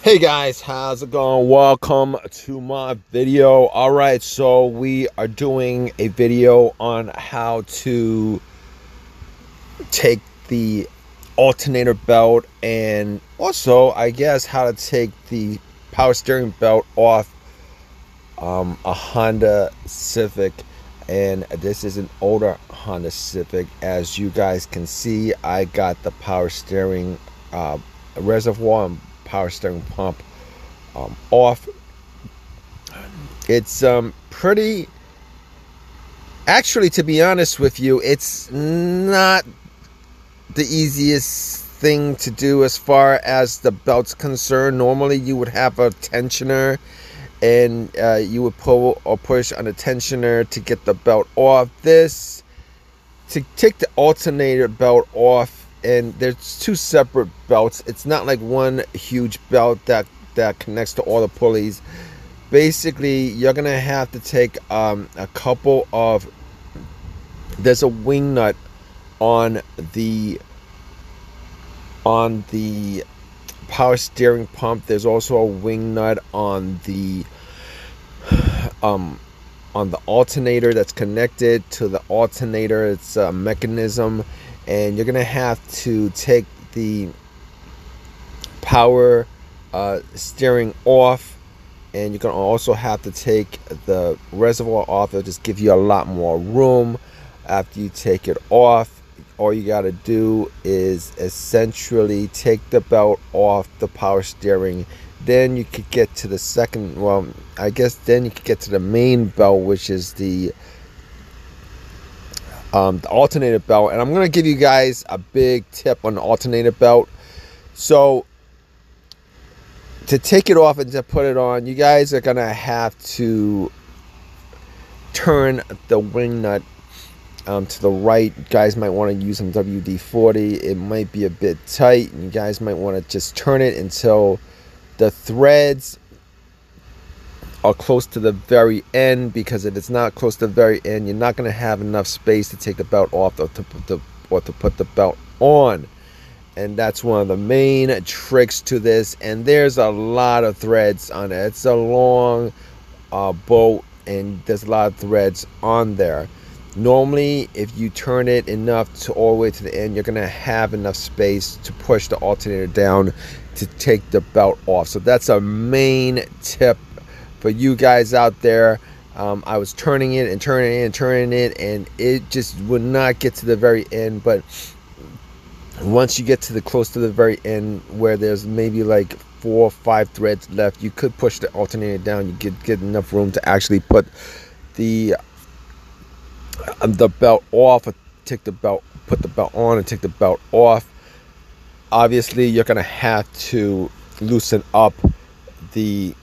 Hey guys, how's it going? Welcome to my video. All right, so we are doing a video on how to take the alternator belt and also I guess how to take the power steering belt off a Honda Civic. And this is an older Honda Civic. As you guys can see, I got the power steering reservoir and power steering pump off. It's pretty, actually, to be honest with you, it's not the easiest thing to do as far as the belt's concerned. Normally you would have a tensioner and you would pull or push on a tensioner to get the belt off. This, to take the alternator belt off, and there's two separate belts. It's not like one huge belt that connects to all the pulleys. Basically, you're gonna have to take a couple of, there's a wing nut on the power steering pump. There's also a wing nut on the alternator that's connected to the alternator. It's a mechanism, and you're gonna have to take the power steering off, and you're gonna also have to take the reservoir off. It'll just give you a lot more room. After you take it off, all you got to do is essentially take the belt off the power steering. Then you could get to the second, well, I guess then you could get to the main belt, which is the alternator belt. And I'm going to give you guys a big tip on the alternator belt. So to take it off and to put it on, you guys are going to have to turn the wing nut to the right. You guys might want to use some WD-40. It might be a bit tight, and you guys might want to just turn it until the threads are close to the very end, because if it's not close to the very end, you're not going to have enough space to take the belt off or to put the belt on. And that's one of the main tricks to this. And there's a lot of threads on it. It's a long bolt, and there's a lot of threads on there. Normally, if you turn it enough to all the way to the end, you're going to have enough space to push the alternator down to take the belt off. So that's a main tip for you guys out there. I was turning it and turning it and turning it, and it just would not get to the very end. But once you get to the close to the very end, where there's maybe like 4 or 5 threads left, you could push the alternator down. You get enough room to actually put the belt off, or take the belt, put the belt on and take the belt off. Obviously, you're gonna have to loosen up the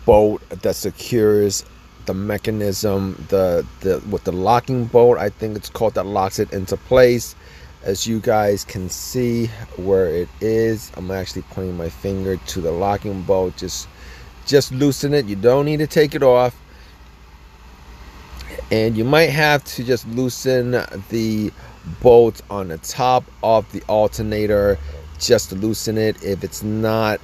bolt that secures the mechanism, with the locking bolt, I think it's called, that locks it into place. As you guys can see where it is, I'm actually pointing my finger to the locking bolt. Just loosen it. You don't need to take it off. And you might have to just loosen the bolt on the top of the alternator, just to loosen it. If it's not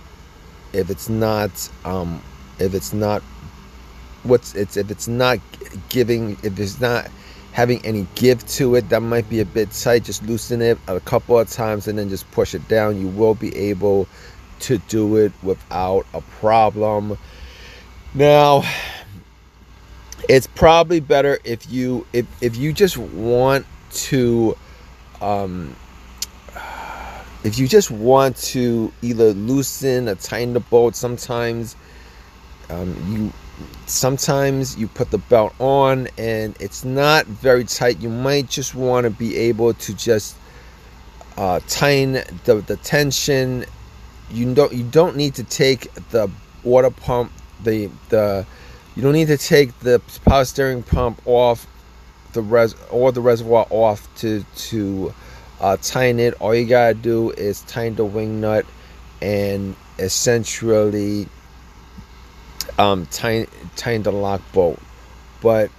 having any give to it, that might be a bit tight. Just loosen it a couple of times and then just push it down. You will be able to do it without a problem. Now, it's probably better if you just want to either loosen or tighten the bolt. Sometimes you put the belt on and it's not very tight. You might just want to be able to just tighten the tension. You don't need to take the water pump, you don't need to take the power steering pump off the reservoir off to tighten it. All you gotta do is tighten the wing nut and essentially tighten the lock bolt. But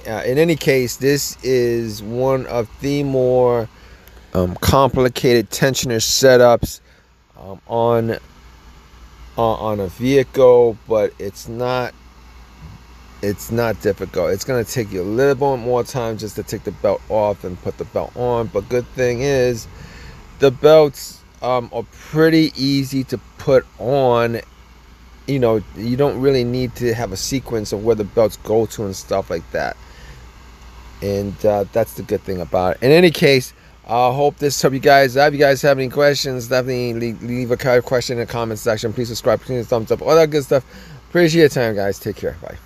in any case, this is one of the more complicated tensioner setups on on a vehicle, but it's not difficult. It's going to take you a little bit more time just to take the belt off and put the belt on. But good thing is the belts are pretty easy to put on. You know, you don't really need to have a sequence of where the belts go to and stuff like that. And that's the good thing about it. In any case, I hope this helped you guys out. If you guys have any questions, definitely leave a question in the comment section. Please subscribe, please thumbs up, all that good stuff. Appreciate your time, guys. Take care. Bye.